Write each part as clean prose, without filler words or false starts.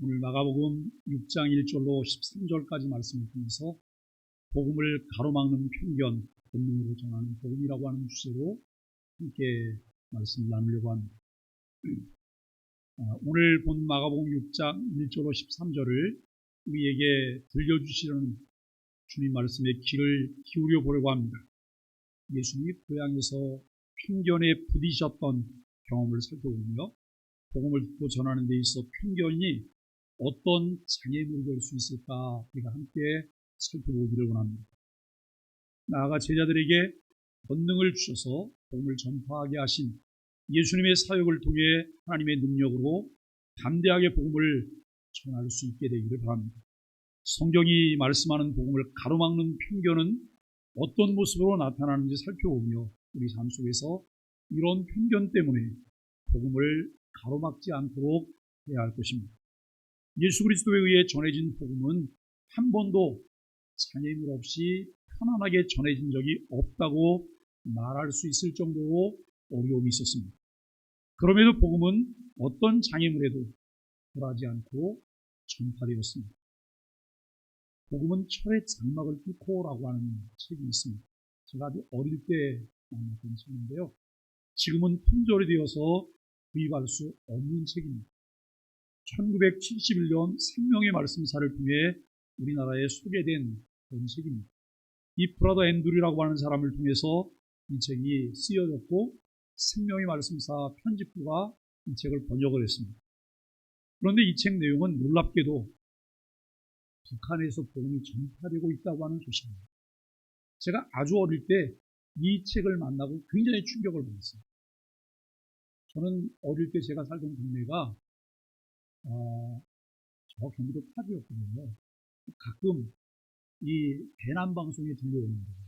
오늘 마가복음 6장 1절로 13절까지 말씀을 통해서 복음을 가로막는 편견, 본능으로 전하는 복음이라고 하는 주제로 함께 말씀을 나누려고 합니다. 오늘 본 마가복음 6장 1절로 13절을 우리에게 들려주시려는 주님 말씀에 귀를 기울여 보려고 합니다. 예수님이 고향에서 편견에 부딪혔던 경험을 살펴보며 복음을 듣고 전하는 데 있어 편견이 어떤 장애물이 될 수 있을까 우리가 함께 살펴보기를 원합니다. 나아가 제자들에게 권능을 주셔서 복음을 전파하게 하신 예수님의 사역을 통해 하나님의 능력으로 담대하게 복음을 전할 수 있게 되기를 바랍니다. 성경이 말씀하는 복음을 가로막는 편견은 어떤 모습으로 나타나는지 살펴보며 우리 삶 속에서 이런 편견 때문에 복음을 가로막지 않도록 해야 할 것입니다. 예수 그리스도에 의해 전해진 복음은 한 번도 장애물 없이 편안하게 전해진 적이 없다고 말할 수 있을 정도로 어려움이 있었습니다. 그럼에도 복음은 어떤 장애물에도 굴하지 않고 전파되었습니다. 복음은 철의 장막을 뚫고라고 하는 책이 있습니다. 제가 아주 어릴 때 만났던 책인데요. 지금은 품절이 되어서 구입할 수 없는 책입니다. 1971년 생명의 말씀사를 통해 우리나라에 소개된 그런 책입니다. 이 브라더 앤드류라고 하는 사람을 통해서 이 책이 쓰여졌고 생명의 말씀사 편집부가 이 책을 번역을 했습니다. 그런데 이 책 내용은 놀랍게도 북한에서 복음이 전파되고 있다고 하는 소식입니다. 제가 아주 어릴 때 이 책을 만나고 굉장히 충격을 받았어요. 저는 어릴 때 제가 살던 동네가 저 경기도 파주였거든요. 가끔 이 대남방송이 들려오는 데고,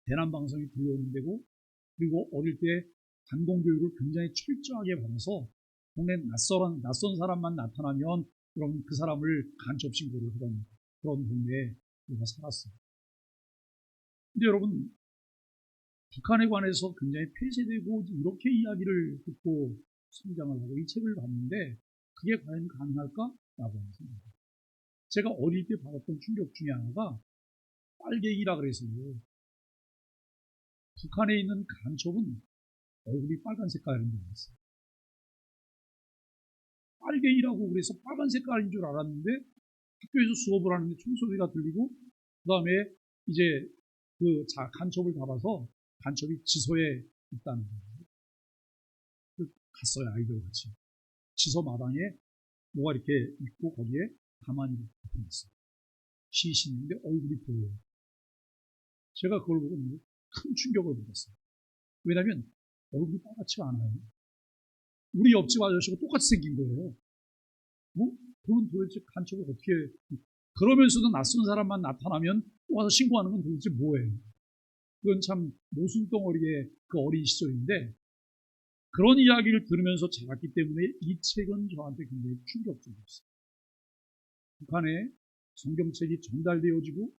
대남방송이 들려오는 데고, 그리고 어릴 때 반공교육을 굉장히 철저하게 받아서 동네 낯선 사람만 나타나면 그럼 그 사람을 간첩 신고를 하던 그런 동네에 우리가 살았어요. 근데 여러분, 북한에 관해서 굉장히 폐쇄되고 이렇게 이야기를 듣고 성장을 하고 이 책을 봤는데 그게 과연 가능할까라고 하는 생각입니다. 제가 어릴 때 받았던 충격 중에 하나가 빨갱이라 그래서요. 북한에 있는 간첩은 얼굴이 빨간 색깔인 줄 알았어요. 빨갱이라고 그래서 빨간 색깔인 줄 알았는데 학교에서 수업을 하는데 총소리가 들리고 그 다음에 이제 그 간첩을 잡아서 간첩이 지소에 있다는 거예요. 갔어요, 아이들 같이. 지소 마당에 뭐가 이렇게 있고 거기에 가만히 있어요. 시신인데 얼굴이 보여요. 제가 그걸 보고 큰 충격을 받았어요. 왜냐하면 얼굴이 빨갛지가 않아요. 우리 옆집 아저씨가 똑같이 생긴 거예요. 그건 도대체 간첩을 어떻게, 그러면서도 낯선 사람만 나타나면 와서 신고하는 건 도대체 뭐예요? 그건 참 모순덩어리의 그 어린 시절인데 그런 이야기를 들으면서 자랐기 때문에 이 책은 저한테 굉장히 충격적이었어요. 북한에 성경책이 전달되어지고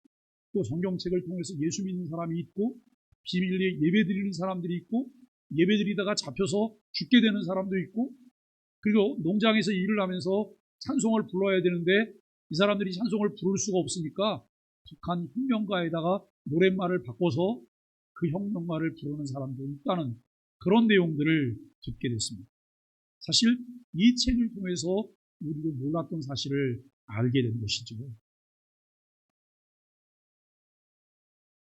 또 성경책을 통해서 예수 믿는 사람이 있고 비밀리에 예배드리는 사람들이 있고 예배드리다가 잡혀서 죽게 되는 사람도 있고 그리고 농장에서 일을 하면서 찬송을 불러야 되는데 이 사람들이 찬송을 부를 수가 없으니까 북한 혁명가에다가 노랫말을 바꿔서 그 혁명가를 부르는 사람도 있다는 그런 내용들을 듣게 됐습니다. 사실 이 책을 통해서 우리도 몰랐던 사실을 알게 된 것이죠.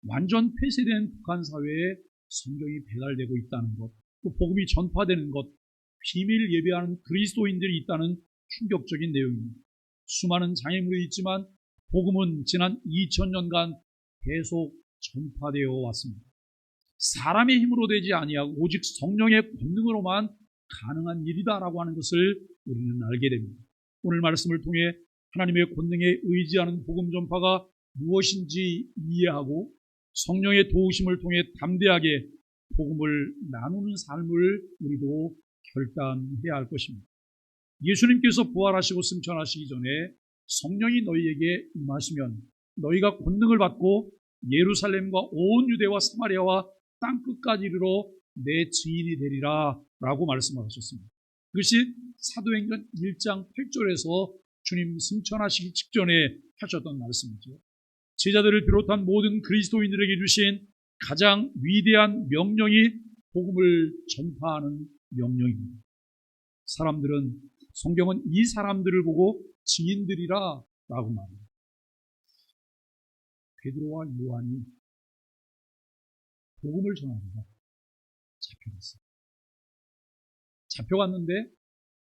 완전 폐쇄된 북한 사회에 성경이 배달되고 있다는 것, 또 복음이 전파되는 것, 비밀 예배하는 그리스도인들이 있다는 충격적인 내용입니다. 수많은 장애물이 있지만 복음은 지난 2000년간 계속 전파되어 왔습니다. 사람의 힘으로 되지 아니하고 오직 성령의 권능으로만 가능한 일이다라고 하는 것을 우리는 알게 됩니다. 오늘 말씀을 통해 하나님의 권능에 의지하는 복음 전파가 무엇인지 이해하고 성령의 도우심을 통해 담대하게 복음을 나누는 삶을 우리도 결단해야 할 것입니다. 예수님께서 부활하시고 승천하시기 전에 성령이 너희에게 임하시면 너희가 권능을 받고 예루살렘과 온 유대와 사마리아와 땅끝까지 이르러 내 증인이 되리라 라고 말씀하셨습니다. 그것이 사도행전 1장 8절에서 주님 승천하시기 직전에 하셨던 말씀이죠. 제자들을 비롯한 모든 그리스도인들에게 주신 가장 위대한 명령이 복음을 전파하는 명령입니다. 사람들은, 성경은 이 사람들을 보고 증인들이라 라고 말합니다. 베드로와 요한이 복음을 전하다가 잡혀갔어요. 잡혀갔는데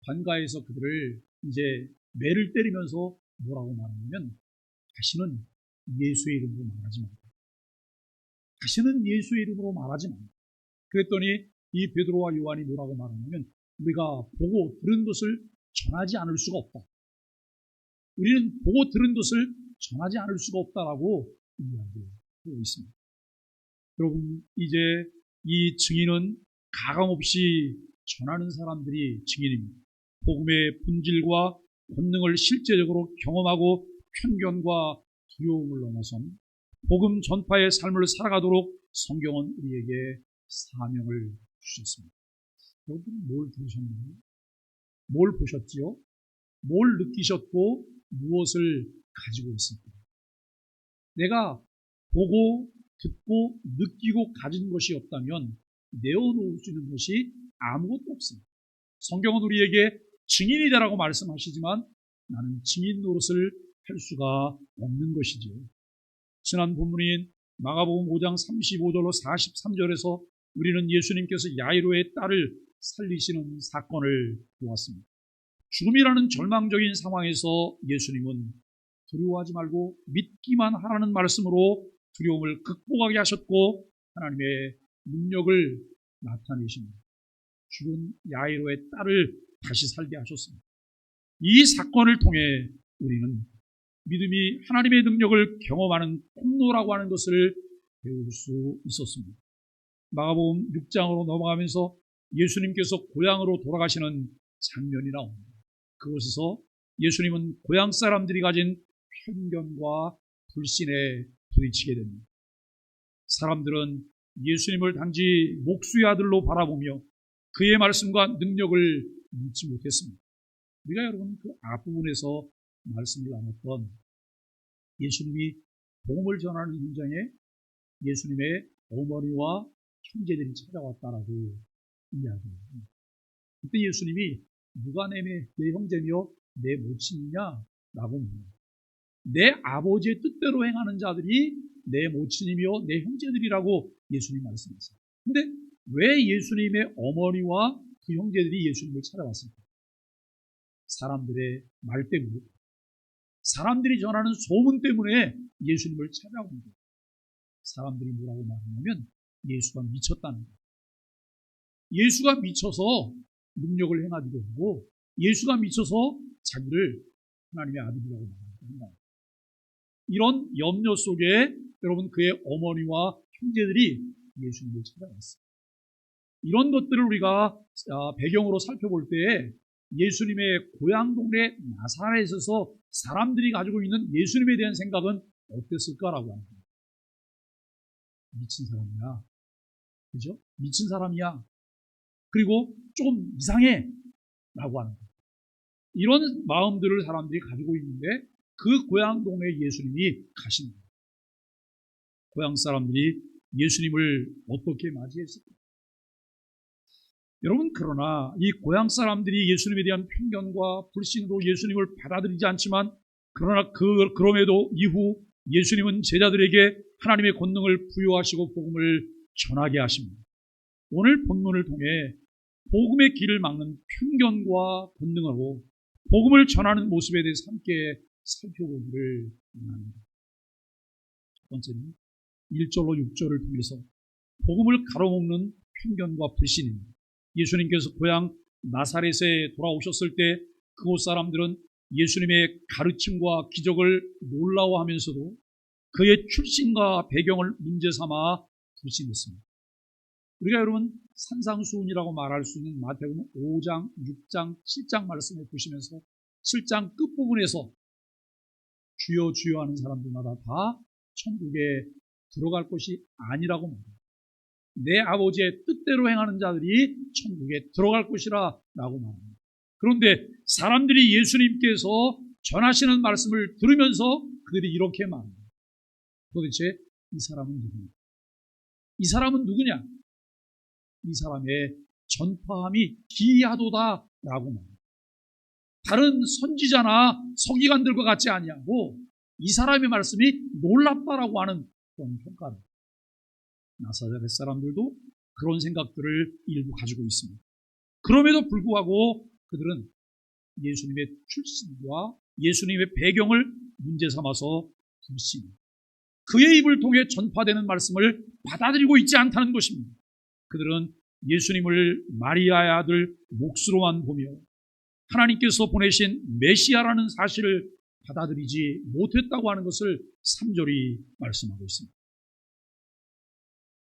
관가에서 그들을 이제 매를 때리면서 뭐라고 말하냐면, 다시는 예수의 이름으로 말하지 말라. 다시는 예수의 이름으로 말하지 말라. 그랬더니 이 베드로와 요한이 뭐라고 말하냐면, 우리가 보고 들은 것을 전하지 않을 수가 없다. 우리는 보고 들은 것을 전하지 않을 수가 없다라고 이야기하고 있습니다. 여러분, 이제 이 증인은 가감없이 전하는 사람들이 증인입니다. 복음의 본질과 권능을 실제적으로 경험하고 편견과 두려움을 넘어선 복음 전파의 삶을 살아가도록 성경은 우리에게 사명을 주셨습니다. 여러분, 뭘 들으셨나요? 뭘 보셨지요? 뭘 느끼셨고 무엇을 가지고 있습니까? 내가 보고 듣고 느끼고 가진 것이 없다면 내어놓을 수 있는 것이 아무것도 없습니다. 성경은 우리에게 증인이 되라고 말씀하시지만 나는 증인 노릇을 할 수가 없는 것이죠. 지난 본문인 마가복음 5장 35절로 43절에서 우리는 예수님께서 야이로의 딸을 살리시는 사건을 보았습니다. 죽음이라는 절망적인 상황에서 예수님은 두려워하지 말고 믿기만 하라는 말씀으로 두려움을 극복하게 하셨고 하나님의 능력을 나타내십니다. 죽은 야이로의 딸을 다시 살게 하셨습니다. 이 사건을 통해 우리는 믿음이 하나님의 능력을 경험하는 통로라고 하는 것을 배울 수 있었습니다. 마가복음 6장으로 넘어가면서 예수님께서 고향으로 돌아가시는 장면이 나옵니다. 그곳에서 예수님은 고향 사람들이 가진 편견과 불신에 부딪히게 됩니다. 사람들은 예수님을 단지 목수의 아들로 바라보며 그의 말씀과 능력을 믿지 못했습니다. 우리가 여러분 그 앞부분에서 말씀을 나눴던 예수님이 복음을 전하는 현장에 예수님의 어머니와 형제들이 찾아왔다라고 이야기합니다. 그때 예수님이 누가 내 형제며 내 모친이냐라고 묻습니다. 내 아버지의 뜻대로 행하는 자들이 내 모친이며 내 형제들이라고 예수님 말씀하셨어요. 그런데 왜 예수님의 어머니와 그 형제들이 예수님을 찾아왔습니까? 사람들의 말 때문에, 사람들이 전하는 소문 때문에 예수님을 찾아온 거예요. 사람들이 뭐라고 말하냐면 예수가 미쳤다는 거예요. 예수가 미쳐서 능력을 행하기도 하고 예수가 미쳐서 자기를 하나님의 아들이라고 말합니다. 이런 염려 속에 여러분 그의 어머니와 형제들이 예수님을 찾아왔어요. 이런 것들을 우리가 배경으로 살펴볼 때 예수님의 고향 동네 나사렛에서 사람들이 가지고 있는 예수님에 대한 생각은 어땠을까라고 합니다. 미친 사람이야. 그죠? 미친 사람이야. 그리고 조금 이상해. 라고 하는 거예요. 이런 마음들을 사람들이 가지고 있는데 그 고향 동네에 예수님이 가신 거예요. 고향 사람들이 예수님을 어떻게 맞이했을까? 여러분, 그러나 이 고향 사람들이 예수님에 대한 편견과 불신으로 예수님을 받아들이지 않지만 그러나 그럼에도 이후 예수님은 제자들에게 하나님의 권능을 부여하시고 복음을 전하게 하십니다. 오늘 본문을 통해 복음의 길을 막는 편견과 권능으로 복음을 전하는 모습에 대해서 함께 살펴보기를 원합니다. 첫 번째는 1절로 6절을 통해서 복음을 가로막는 편견과 불신입니다. 예수님께서 고향 나사렛에 돌아오셨을 때 그곳 사람들은 예수님의 가르침과 기적을 놀라워하면서도 그의 출신과 배경을 문제 삼아 불신했습니다. 우리가 여러분 산상수훈이라고 말할 수 있는 마태복음 5장, 6장, 7장 말씀을 보시면서 7장 끝부분에서 주여 주여 하는 사람들마다 다 천국에 들어갈 것이 아니라고 말합니다. 내 아버지의 뜻대로 행하는 자들이 천국에 들어갈 것이라 라고 말합니다. 그런데 사람들이 예수님께서 전하시는 말씀을 들으면서 그들이 이렇게 말합니다. 도대체 이 사람은 누구냐? 이 사람은 누구냐? 이 사람의 전파함이 기이하도다 라고 말합니다. 다른 선지자나 서기관들과 같지 아니하고 이 사람의 말씀이 놀랍다라고 하는 그런 평가를. 나사렛 사람들도 그런 생각들을 일부 가지고 있습니다. 그럼에도 불구하고 그들은 예수님의 출신과 예수님의 배경을 문제 삼아서 불신, 그의 입을 통해 전파되는 말씀을 받아들이고 있지 않다는 것입니다. 그들은 예수님을 마리아의 아들 몫으로만 보며 하나님께서 보내신 메시아라는 사실을 받아들이지 못했다고 하는 것을 3절이 말씀하고 있습니다.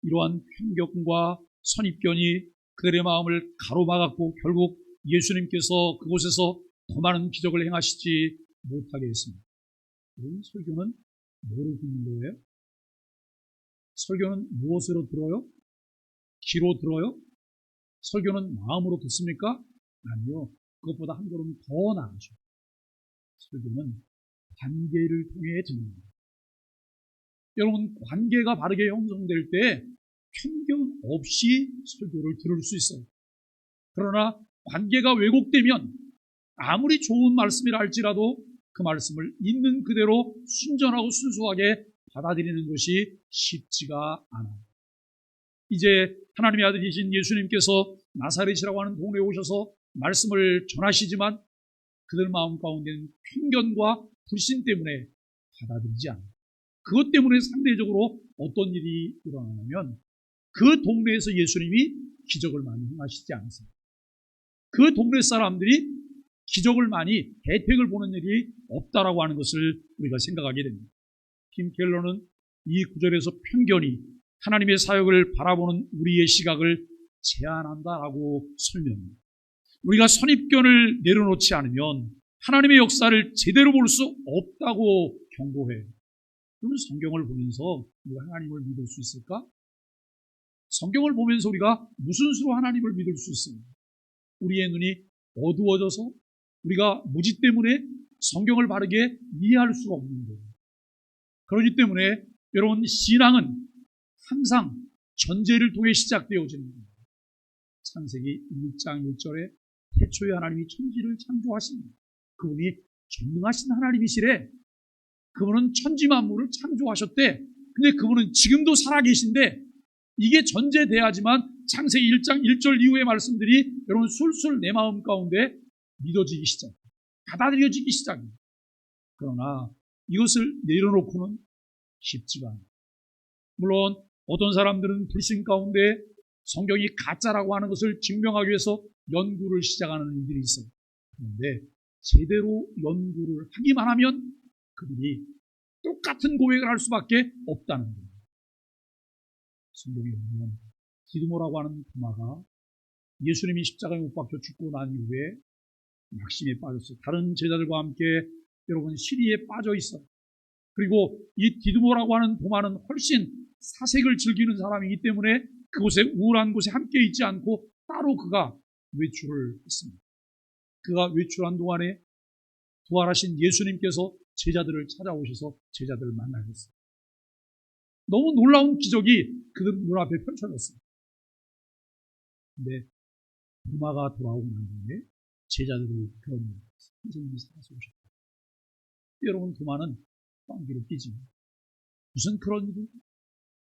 이러한 편견과 선입견이 그들의 마음을 가로막았고 결국 예수님께서 그곳에서 더 많은 기적을 행하시지 못하게 했습니다. 그럼 설교는 뭐로 듣는 거예요? 설교는 무엇으로 들어요? 귀로 들어요? 설교는 마음으로 듣습니까? 아니요. 그것보다 한 걸음 더 나아죠. 설교는 관계를 통해 듣는 겁니다. 여러분, 관계가 바르게 형성될 때 편견 없이 설교를 들을 수 있어요. 그러나 관계가 왜곡되면 아무리 좋은 말씀이라 할지라도 그 말씀을 있는 그대로 순전하고 순수하게 받아들이는 것이 쉽지가 않아요. 이제 하나님의 아들이신 예수님께서 나사렛이라고 하는 동네에 오셔서 말씀을 전하시지만 그들 마음 가운데는 편견과 불신 때문에 받아들이지 않아요. 그것 때문에 상대적으로 어떤 일이 일어나냐면 그 동네에서 예수님이 기적을 많이 행하시지 않습니다. 그 동네 사람들이 기적을 많이 혜택을 보는 일이 없다라고 하는 것을 우리가 생각하게 됩니다. 팀 켈러는 이 구절에서 편견이 하나님의 사역을 바라보는 우리의 시각을 제한한다라고 설명합니다. 우리가 선입견을 내려놓지 않으면 하나님의 역사를 제대로 볼 수 없다고 경고해요. 그러면 성경을 보면서 우리가 하나님을 믿을 수 있을까? 성경을 보면서 우리가 무슨 수로 하나님을 믿을 수 있습니까? 우리의 눈이 어두워져서 우리가 무지 때문에 성경을 바르게 이해할 수가 없는 거예요. 그렇기 때문에 여러분, 신앙은 항상 전제를 통해 시작되어지는 겁니다. 창세기 1장 1절에 태초에 하나님이 천지를 창조하십니다. 그분이 전능하신 하나님이시래. 그분은 천지 만물을 창조하셨대. 근데 그분은 지금도 살아계신데 이게 전제돼야지만 창세기 1장 1절 이후의 말씀들이 여러분 술술 내 마음 가운데 믿어지기 시작합니다. 받아들여지기 시작합니다. 그러나 이것을 내려놓고는 쉽지가 않아요. 물론 어떤 사람들은 불신 가운데 성경이 가짜라고 하는 것을 증명하기 위해서 연구를 시작하는 일들이 있어요. 그런데 제대로 연구를 하기만 하면 그들이 똑같은 고백을 할 수밖에 없다는 거예요. 성경에 보면 디두모라고 하는 도마가 예수님이 십자가에 못 박혀 죽고 난 이후에 낙심에 빠졌어요. 다른 제자들과 함께 여러분 시리에 빠져 있어요. 그리고 이 디두모라고 하는 도마는 훨씬 사색을 즐기는 사람이기 때문에 그곳에 우울한 곳에 함께 있지 않고 따로 그가 외출을 했습니다. 그가 외출한 동안에 부활하신 예수님께서 제자들을 찾아오셔서 제자들을 만나셨어요. 너무 놀라운 기적이 그들 눈앞에 펼쳐졌어요. 근데 도마가 돌아오고 난 뒤에 제자들을 그런 선생님이 살아서 오셨다. 여러분, 도마는 꽝기를 끼집니다. 무슨 그런 일이?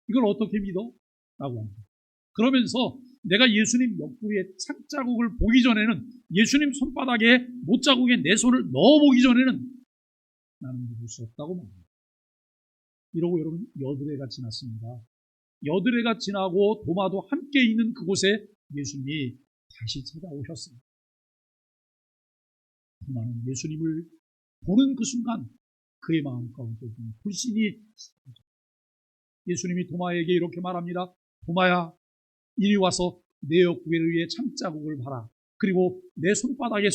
이걸 어떻게 믿어? 라고 합니다. 그러면서 내가 예수님 옆구리에 창자국을 보기 전에는, 예수님 손바닥에 못자국에 내 손을 넣어보기 전에는 나는 믿을 수 없다고 말합니다. 이러고 여러분 여드레가 지났습니다. 여드레가 지나고 도마도 함께 있는 그곳에 예수님이 다시 찾아오셨습니다. 도마는 예수님을 보는 그 순간 그의 마음 가운데 불신이 시작합니다. 예수님이 도마에게 이렇게 말합니다. 도마야, 이리 와서 내 옆구리를 위해 창자국을 봐라. 그리고 내 손바닥에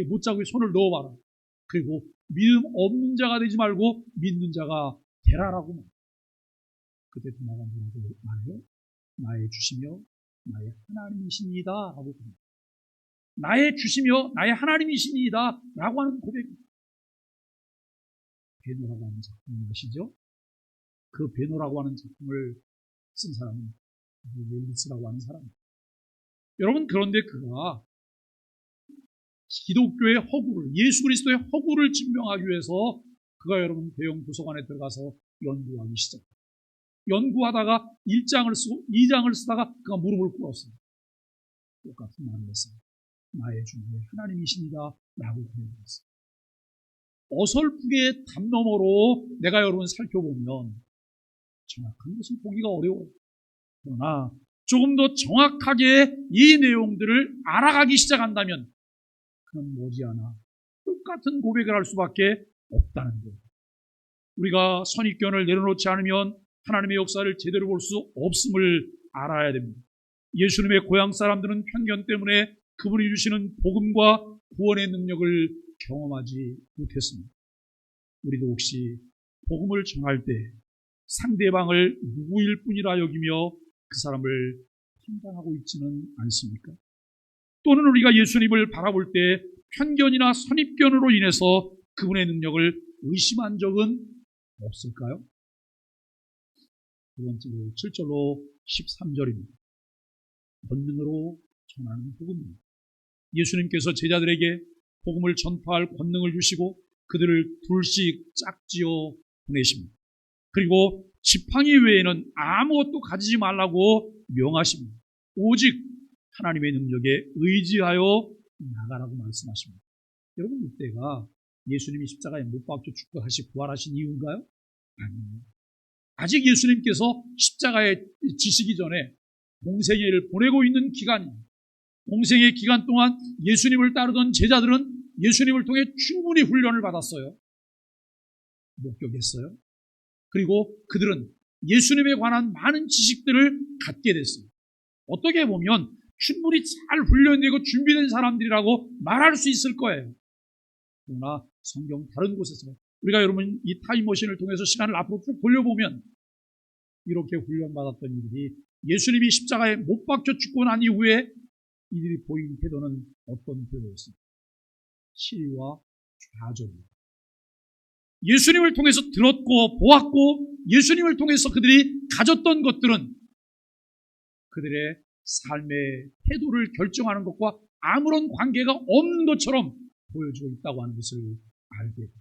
못자국에 손을 넣어봐라. 그리고 믿음 없는 자가 되지 말고 믿는 자가 되라라고 말합니다. 그때 도마가 뭐라고 말해요? 나의 주시며 나의 하나님이십니다 하고 그럽니다. 나의 주시며 나의 하나님이십니다 라고 하는 고백입니다. 베노라고 하는 작품 아시죠? 그 베노라고 하는 작품을 쓴 사람은 웰리스라고 하는 사람입니다. 여러분, 그런데 그가 기독교의 허구를, 예수 그리스도의 허구를 증명하기 위해서 그가 여러분 대형 도서관에 들어가서 연구하기 시작합니다. 연구하다가 1장을 쓰고 2장을 쓰다가 그가 무릎을 꿇었습니다. 똑같은 말을 했어요. 나의 주 나의 하나님이십니다 라고 고백했어요. 어설프게 담 너머로 내가 여러분 살펴보면 정확한 것을 보기가 어려워요. 그러나 조금 더 정확하게 이 내용들을 알아가기 시작한다면 그는 머지않아 똑같은 고백을 할 수밖에 없다는 거예요. 우리가 선입견을 내려놓지 않으면 하나님의 역사를 제대로 볼 수 없음을 알아야 됩니다. 예수님의 고향 사람들은 편견 때문에 그분이 주시는 복음과 구원의 능력을 경험하지 못했습니다. 우리도 혹시 복음을 전할 때 상대방을 누구일 뿐이라 여기며 그 사람을 판단하고 있지는 않습니까? 또는 우리가 예수님을 바라볼 때 편견이나 선입견으로 인해서 그분의 능력을 의심한 적은 없을까요? 두 번째로 7절로 13절입니다. 권능으로 전하는 복음입니다. 예수님께서 제자들에게 복음을 전파할 권능을 주시고 그들을 둘씩 짝지어 보내십니다. 그리고 지팡이 외에는 아무것도 가지지 말라고 명하십니다. 오직 하나님의 능력에 의지하여 나가라고 말씀하십니다. 여러분, 이때가 예수님이 십자가에 못 박혀 죽고 부활하신 이유인가요? 아니에요. 아직 예수님께서 십자가에 지시기 전에 공생애를 보내고 있는 기간입니다. 공생의 기간 동안 예수님을 따르던 제자들은 예수님을 통해 충분히 훈련을 받았어요. 목격했어요. 그리고 그들은 예수님에 관한 많은 지식들을 갖게 됐어요. 어떻게 보면 충분히 잘 훈련되고 준비된 사람들이라고 말할 수 있을 거예요. 그러나 성경 다른 곳에서 우리가 여러분 이 타임머신을 통해서 시간을 앞으로 쭉 돌려보면 이렇게 훈련받았던 이들이 예수님이 십자가에 못 박혀 죽고 난 이후에 이들이 보인 태도는 어떤 태도였습니까? 시위와 좌절입니다. 예수님을 통해서 들었고 보았고 예수님을 통해서 그들이 가졌던 것들은 그들의 삶의 태도를 결정하는 것과 아무런 관계가 없는 것처럼 보여주고 있다고 하는 것을 알게 됩니다.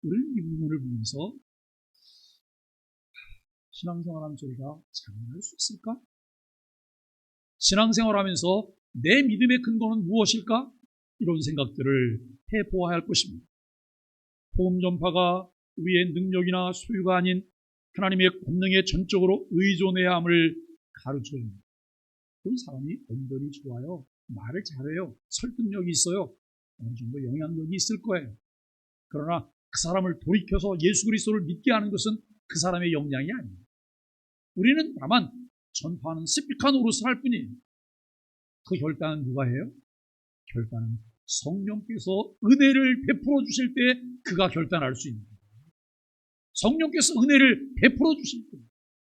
우리는 이 부분을 보면서 신앙생활하면서 우리가 장난할 수 있을까? 신앙생활하면서 내 믿음의 근거는 무엇일까? 이런 생각들을 해보아야 할 것입니다. 복음 전파가 우리의 능력이나 소유가 아닌 하나님의 권능에 전적으로 의존해야 함을 가르쳐야 합니다. 그런 사람이 언변이 좋아요. 말을 잘해요. 설득력이 있어요. 어느 정도 영향력이 있을 거예요. 그러나 그 사람을 돌이켜서 예수 그리스도를 믿게 하는 것은 그 사람의 역량이 아닙니다. 우리는 다만 전파하는 스피커 노릇을 할 뿐이에요. 그 결단은 누가 해요? 결단은 성령께서 은혜를 베풀어 주실 때 그가 결단할 수 있는 거예요. 성령께서 은혜를 베풀어 주실 때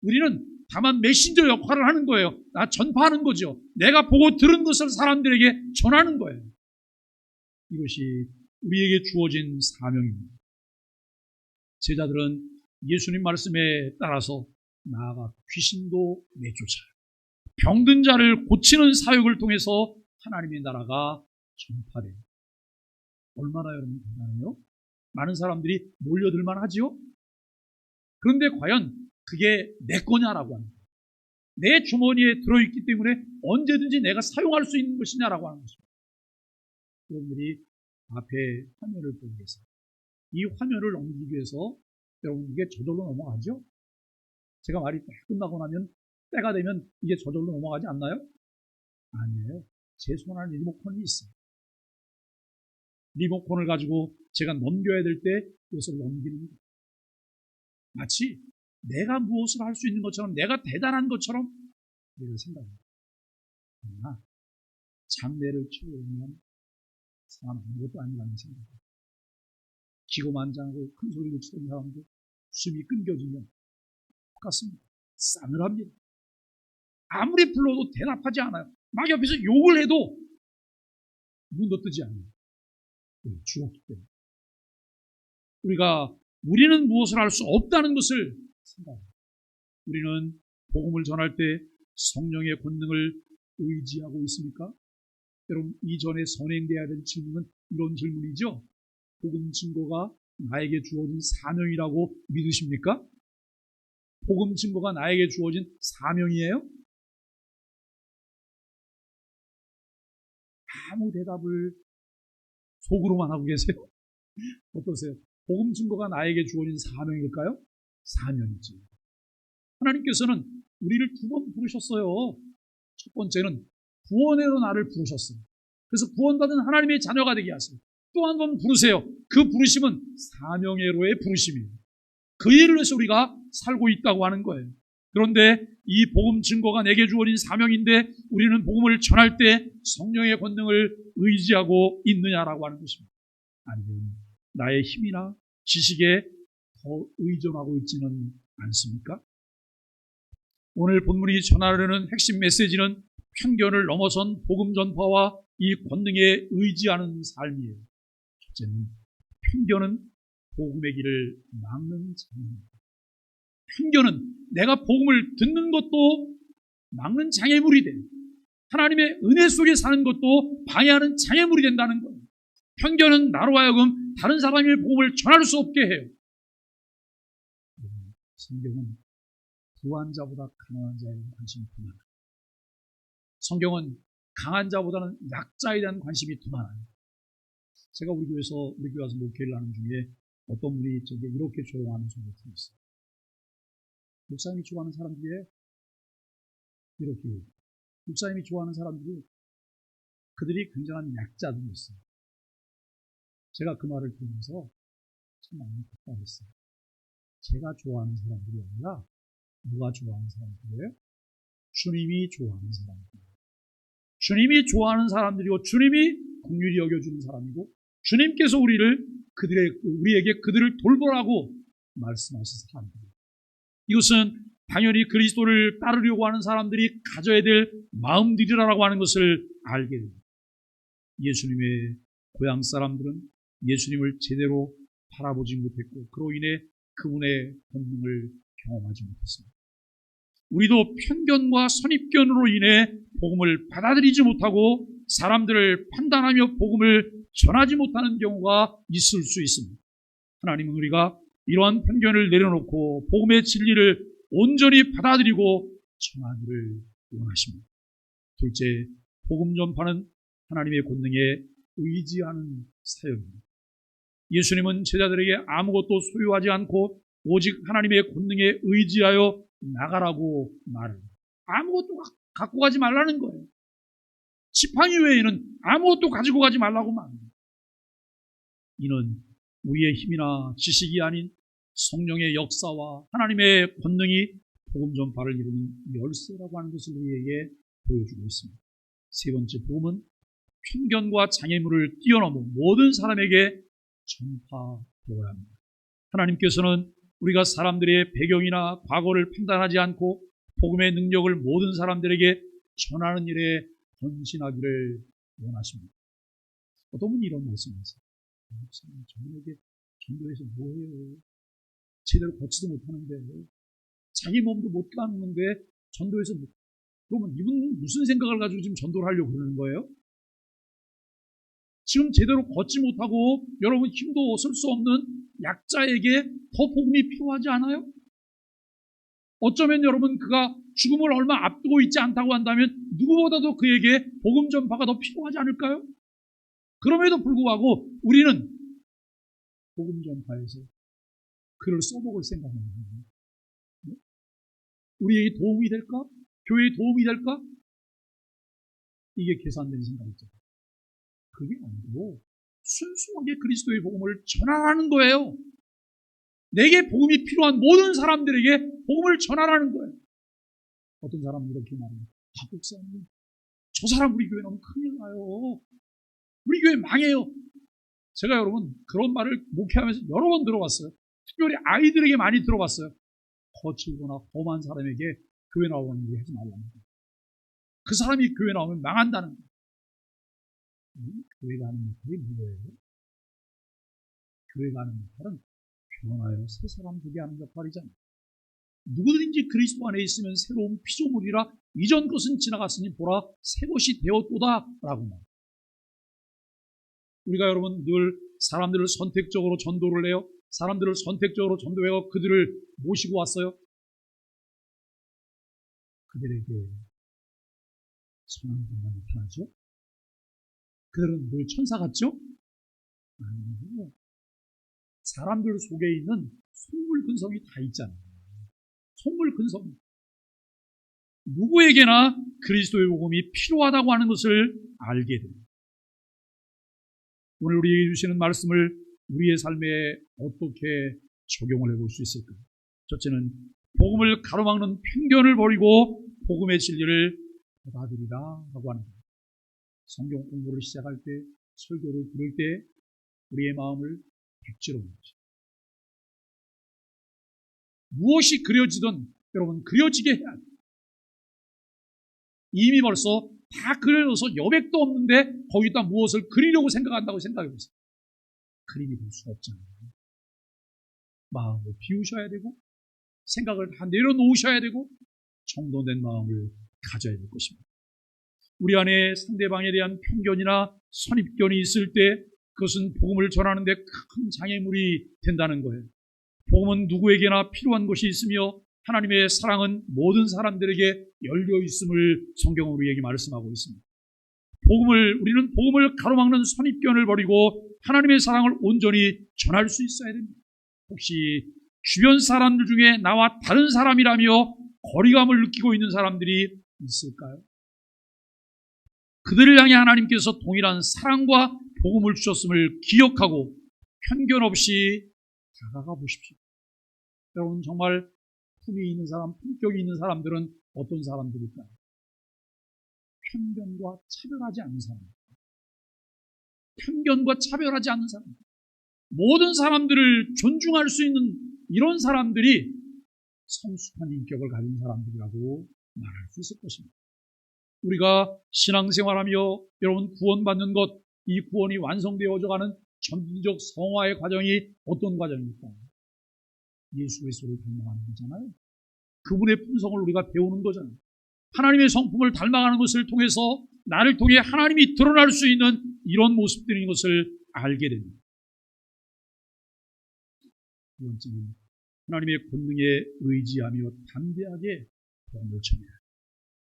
우리는 다만 메신저 역할을 하는 거예요. 나 전파하는 거죠. 내가 보고 들은 것을 사람들에게 전하는 거예요. 이것이 우리에게 주어진 사명입니다. 제자들은 예수님 말씀에 따라서 나아가 귀신도 내쫓아요. 병든 자를 고치는 사역을 통해서 하나님의 나라가 전파돼요. 얼마나 여러분 대단해요? 많은 사람들이 몰려들만 하지요? 그런데 과연 그게 내 거냐라고 합니다. 내 주머니에 들어있기 때문에 언제든지 내가 사용할 수 있는 것이냐라고 하는 것입니다. 여러분들이 앞에 화면을 보고 계세요. 이 화면을 넘기기 위해서 여러분 이게 저절로 넘어가죠? 제가 말이 딱 끝나고 나면 때가 되면 이게 저절로 넘어가지 않나요? 아니에요. 제 손 안에 리모컨이 있어요. 리모컨을 가지고 제가 넘겨야 될 때 이것을 넘기는 거예요. 마치 내가 무엇을 할 수 있는 것처럼 내가 대단한 것처럼 우리가 생각합니다. 그러나 장례를 치르면 사람 아무것도 아니라는 생각입니다. 기고만장하고 큰 소리를 치는 사람도 숨이 끊겨지면 똑같습니다. 싸늘합니다. 아무리 불러도 대답하지 않아요. 막 옆에서 욕을 해도 눈도 뜨지 않아요. 죽었기 때문에. 우리는 무엇을 할 수 없다는 것을 생각합니다. 우리는 복음을 전할 때 성령의 권능을 의지하고 있습니까? 여러분, 이전에 선행돼야 될 질문은 이런 질문이죠. 복음 증거가 나에게 주어진 사명이라고 믿으십니까? 복음 증거가 나에게 주어진 사명이에요? 아무 대답을 속으로만 하고 계세요? 어떠세요? 복음 증거가 나에게 주어진 사명일까요? 사명이지. 하나님께서는 우리를 두 번 부르셨어요. 첫 번째는 구원으로 나를 부르셨어요. 그래서 구원받은 하나님의 자녀가 되게 하세요. 또 한 번 부르세요. 그 부르심은 사명의로의 부르심이에요. 그 일을 위해서 우리가 살고 있다고 하는 거예요. 그런데 이 복음 증거가 내게 주어진 사명인데 우리는 복음을 전할 때 성령의 권능을 의지하고 있느냐라고 하는 것입니다. 아니면 나의 힘이나 지식에 더 의존하고 있지는 않습니까? 오늘 본문이 전하려는 핵심 메시지는 편견을 넘어선 복음 전파와 이 권능에 의지하는 삶이에요. 첫째는 편견은 복음의 길을 막는 장애입니다. 편견은 내가 복음을 듣는 것도 막는 장애물이 돼요. 하나님의 은혜 속에 사는 것도 방해하는 장애물이 된다는 거예요. 편견은 나로 하여금 다른 사람의 복음을 전할 수 없게 해요. 성경은 부한 자보다 가난한 자에 대한 관심이 더 많아요. 성경은 강한 자보다는 약자에 대한 관심이 더 많아요. 제가 우리 교회 와서 목회를 하는 중에 어떤 분이 저게 이렇게 조롱하는 소리를 들었어요. 목사님이 좋아하는 사람들이 이렇게 목사님이 좋아하는 사람들이 그들이 굉장한 약자들이었어요. 제가 그 말을 들으면서 참 마음이 답답했어요. 제가 좋아하는 사람들이 아니라 누가 좋아하는 사람들이에요? 주님이 좋아하는 사람들이에요. 주님이 좋아하는 사람들이고 주님이 긍휼히 여겨주는 사람이고 주님께서 우리에게 그들을 돌보라고 말씀하신 사람들이에요. 이것은 당연히 그리스도를 따르려고 하는 사람들이 가져야 될 마음들이라고 하는 것을 알게 됩니다. 예수님의 고향 사람들은 예수님을 제대로 바라보지 못했고 그로 인해 그분의 권능을 경험하지 못했습니다. 우리도 편견과 선입견으로 인해 복음을 받아들이지 못하고 사람들을 판단하며 복음을 전하지 못하는 경우가 있을 수 있습니다. 하나님은 우리가 이러한 편견을 내려놓고 복음의 진리를 온전히 받아들이고 전하기를 원하십니다. 둘째, 복음 전파는 하나님의 권능에 의지하는 사역입니다. 예수님은 제자들에게 아무것도 소유하지 않고 오직 하나님의 권능에 의지하여 나가라고 말합니다. 아무것도 갖고 가지 말라는 거예요. 지팡이 외에는 아무것도 가지고 가지 말라고 말합니다. 이는 우리의 힘이나 지식이 아닌 성령의 역사와 하나님의 권능이 복음 전파를 이루는 열쇠라고 하는 것을 우리에게 보여주고 있습니다. 세 번째, 복음은 편견과 장애물을 뛰어넘어 모든 사람에게 전파되어야 합니다. 하나님께서는 우리가 사람들의 배경이나 과거를 판단하지 않고 복음의 능력을 모든 사람들에게 전하는 일에 헌신하기를 원하십니다. 어떤 분이 이런 말씀하세요. 목사님, 저에게 전도해서 뭐해요? 제대로 걷지도 못하는데 자기 몸도 못 닦는데 전도해서 그러면 이분은 무슨 생각을 가지고 지금 전도를 하려고 그러는 거예요? 지금 제대로 걷지 못하고 여러분 힘도 쓸 수 없는 약자에게 더 복음이 필요하지 않아요? 어쩌면 여러분 그가 죽음을 얼마 앞두고 있지 않다고 한다면 누구보다도 그에게 복음 전파가 더 필요하지 않을까요? 그럼에도 불구하고 우리는 복음 전파에서 그를 써먹을 생각만 합니다. 우리에게 도움이 될까? 교회에 도움이 될까? 이게 계산된 생각이죠. 그게 아니고 순수하게 그리스도의 복음을 전하라는 거예요. 내게 복음이 필요한 모든 사람들에게 복음을 전하라는 거예요. 어떤 사람은 이렇게 말합니다. 목사님, 저 사람 우리 교회 너무 큰일 나요. 우리 교회 망해요. 제가 여러분 그런 말을 목회하면서 여러 번 들어봤어요. 특별히 아이들에게 많이 들어봤어요. 거칠거나 험한 사람에게 교회 나오는 얘기 하지 말라는 거예요. 그 사람이 교회 나오면 망한다는 거예요. 교회 가는 역할이 뭐예요? 교회 가는 역할은 변하여 새 사람 되게 하는 역할이잖아요. 누구든지 그리스도 안에 있으면 새로운 피조물이라 이전 것은 지나갔으니 보라 새 것이 되었도다 라고 말합니다. 우리가 여러분 늘 사람들을 선택적으로 전도를 해요. 사람들을 선택적으로 전도해서 그들을 모시고 왔어요. 그들에게 선한 것만 나타나죠? 그들은 늘 천사 같죠? 아니요. 사람들 속에 있는 속물 근성이 다 있잖아요. 속물 근성. 누구에게나 그리스도의 복음이 필요하다고 하는 것을 알게 됩니다. 오늘 우리에게 주시는 말씀을 우리의 삶에 어떻게 적용을 해볼 수 있을까요? 첫째는 복음을 가로막는 편견을 버리고 복음의 진리를 받아들이라 라고 하는 겁니다. 성경 공부를 시작할 때, 설교를 들을 때 우리의 마음을 백지로 놓죠. 무엇이 그려지든 여러분 그려지게 해야 돼요. 이미 벌써 다 그려져서 여백도 없는데 거기다 무엇을 그리려고 생각한다고 생각해보세요. 그림이 될 수가 없잖아요. 마음을 비우셔야 되고 생각을 다 내려놓으셔야 되고 정돈된 마음을 가져야 될 것입니다. 우리 안에 상대방에 대한 편견이나 선입견이 있을 때 그것은 복음을 전하는 데 큰 장애물이 된다는 거예요. 복음은 누구에게나 필요한 것이 있으며 하나님의 사랑은 모든 사람들에게 열려 있음을 성경은 우리에게 말씀하고 있습니다. 우리는 복음을 가로막는 선입견을 버리고 하나님의 사랑을 온전히 전할 수 있어야 됩니다. 혹시 주변 사람들 중에 나와 다른 사람이라며 거리감을 느끼고 있는 사람들이 있을까요? 그들을 향해 하나님께서 동일한 사랑과 복음을 주셨음을 기억하고 편견 없이 다가가 보십시오. 여러분 정말 품이 있는 사람, 품격이 있는 사람들은 어떤 사람들일까요? 편견과 차별하지 않는 사람. 편견과 차별하지 않는 사람. 모든 사람들을 존중할 수 있는 이런 사람들이 성숙한 인격을 가진 사람들이라고 말할 수 있을 것입니다. 우리가 신앙생활하며 여러분 구원받는 것, 이 구원이 완성되어져가는 점진적 성화의 과정이 어떤 과정입니까? 예수 그리스도를 닮아가는 거잖아요. 그분의 품성을 우리가 배우는 거잖아요. 하나님의 성품을 닮아가는 것을 통해서 나를 통해 하나님이 드러날 수 있는 이런 모습들인 것을 알게 됩니다. 두 번째는 하나님의 권능에 의지하며 담대하게 복음을 전해야 합니다.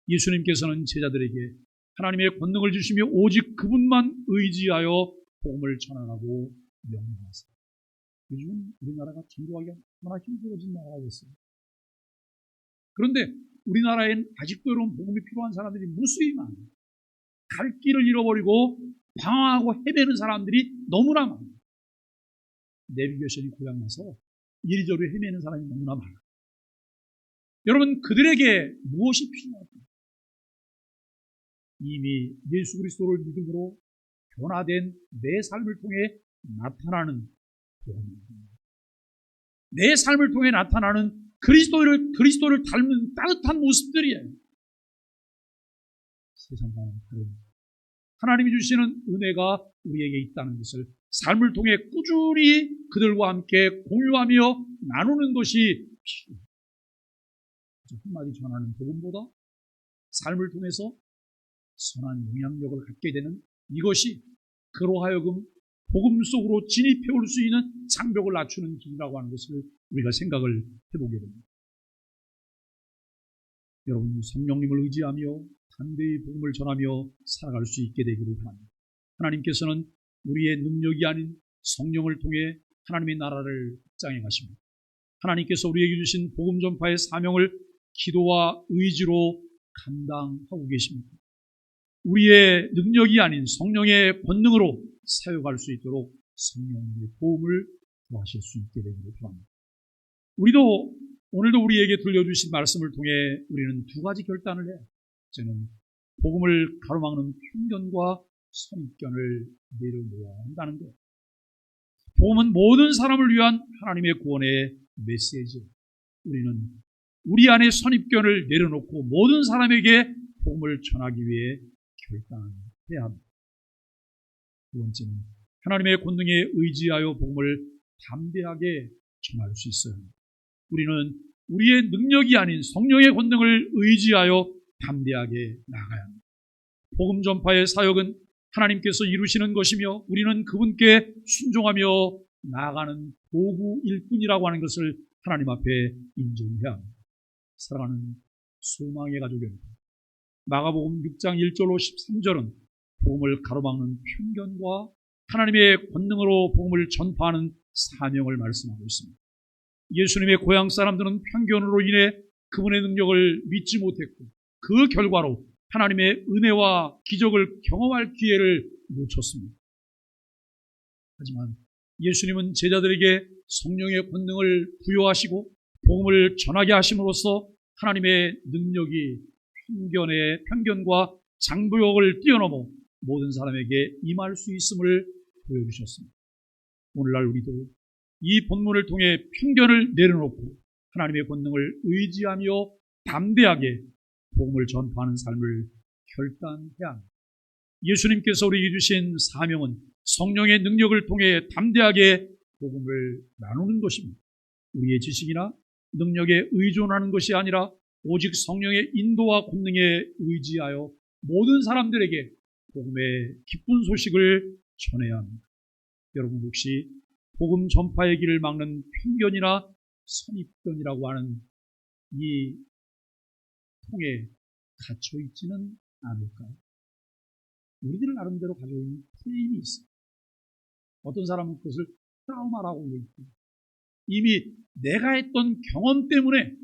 예수님께서는 제자들에게 하나님의 권능을 주시며 오직 그분만 의지하여 복음을 전하라고 명령하셨습니다. 요즘은 우리나라가 전도하기가 얼마나 힘들어진 나라가 됐어요. 그런데 우리나라엔 아직도 이런 복음이 필요한 사람들이 무수히 많아요. 갈 길을 잃어버리고 방황하고 헤매는 사람들이 너무나 많아요. 내비게이션이 고장나서 이리저리 헤매는 사람이 너무나 많아요. 여러분 그들에게 무엇이 필요할까요? 이미 예수 그리스도를 믿음으로 변화된 내 삶을 통해 나타나는 복음입니다. 내 삶을 통해 나타나는 그리스도를 닮은 따뜻한 모습들이에요. 세상과는 다른 하나님이 주시는 은혜가 우리에게 있다는 것을 삶을 통해 꾸준히 그들과 함께 공유하며 나누는 것이 필요해요. 한마디 전하는 복음보다 삶을 통해서 선한 영향력을 갖게 되는 이것이 그로 하여금 복음 속으로 진입해 올 수 있는 장벽을 낮추는 길이라고 하는 것을 우리가 생각을 해보게 됩니다. 여러분 성령님을 의지하며 담대히 복음을 전하며 살아갈 수 있게 되기를 바랍니다. 하나님께서는 우리의 능력이 아닌 성령을 통해 하나님의 나라를 확장해 가십니다. 하나님께서 우리에게 주신 복음 전파의 사명을 기도와 의지로 감당하고 계십니다. 우리의 능력이 아닌 성령의 권능으로 사역할 수 있도록 성령님의 도움을 구하실 수 있게 되기를 바랍니다. 오늘도 우리에게 들려주신 말씀을 통해 우리는 두 가지 결단을 해요. 저는 복음을 가로막는 편견과 선입견을 내려놓아야 한다는 거예요. 복음은 모든 사람을 위한 하나님의 구원의 메시지예요. 우리는 우리 안에 선입견을 내려놓고 모든 사람에게 복음을 전하기 위해 결단해야 합니다. 두 번째는 하나님의 권능에 의지하여 복음을 담대하게 전할 수 있어야 합니다. 우리는 우리의 능력이 아닌 성령의 권능을 의지하여 담대하게 나아가야 합니다. 복음 전파의 사역은 하나님께서 이루시는 것이며 우리는 그분께 순종하며 나아가는 도구일 뿐이라고 하는 것을 하나님 앞에 인정해야 합니다. 사랑하는 소망의 가족 여러분, 마가복음 6장 1절로 13절은 복음을 가로막는 편견과 하나님의 권능으로 복음을 전파하는 사명을 말씀하고 있습니다. 예수님의 고향 사람들은 편견으로 인해 그분의 능력을 믿지 못했고 그 결과로 하나님의 은혜와 기적을 경험할 기회를 놓쳤습니다. 하지만 예수님은 제자들에게 성령의 권능을 부여하시고 복음을 전하게 하심으로써 하나님의 능력이 편견과 장부역을 뛰어넘어 모든 사람에게 임할 수 있음을 보여주셨습니다. 오늘날 우리도 이 본문을 통해 편견을 내려놓고 하나님의 권능을 의지하며 담대하게 복음을 전파하는 삶을 결단해야 합니다. 예수님께서 우리에게 주신 사명은 성령의 능력을 통해 담대하게 복음을 나누는 것입니다. 우리의 지식이나 능력에 의존하는 것이 아니라 오직 성령의 인도와 권능에 의지하여 모든 사람들에게 복음의 기쁜 소식을 전해야 합니다. 여러분 혹시 복음 전파의 길을 막는 편견이나 선입견이라고 하는 이 통에 갇혀 있지는 않을까요? 우리들 나름대로 가지고 있는 프레임이 있어요. 어떤 사람은 그것을 트라우마라고 얘기해요. 이미 내가 했던 경험 때문에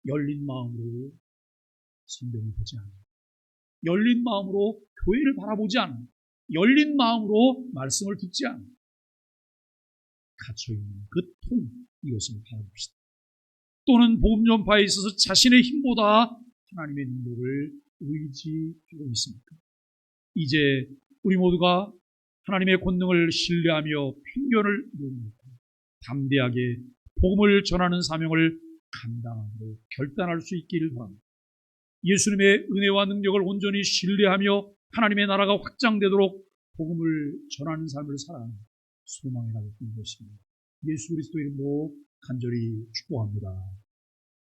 열린 마음으로 성경을 보지 않아요. 열린 마음으로 교회를 바라보지 않아요. 열린 마음으로 말씀을 듣지 않아요. 갇혀있는 그 통, 이것을 바라봅시다. 또는 복음 전파에 있어서 자신의 힘보다 하나님의 능력을 의지하고 있습니까? 이제 우리 모두가 하나님의 권능을 신뢰하며 편견을 내려놓고 담대하게 복음을 전하는 사명을 감당하고 결단할 수 있기를 바랍니다. 예수님의 은혜와 능력을 온전히 신뢰하며 하나님의 나라가 확장되도록 복음을 전하는 삶을 살아가는 소망의 가족인 것입니다. 예수 그리스도 이름으로 간절히 축복합니다.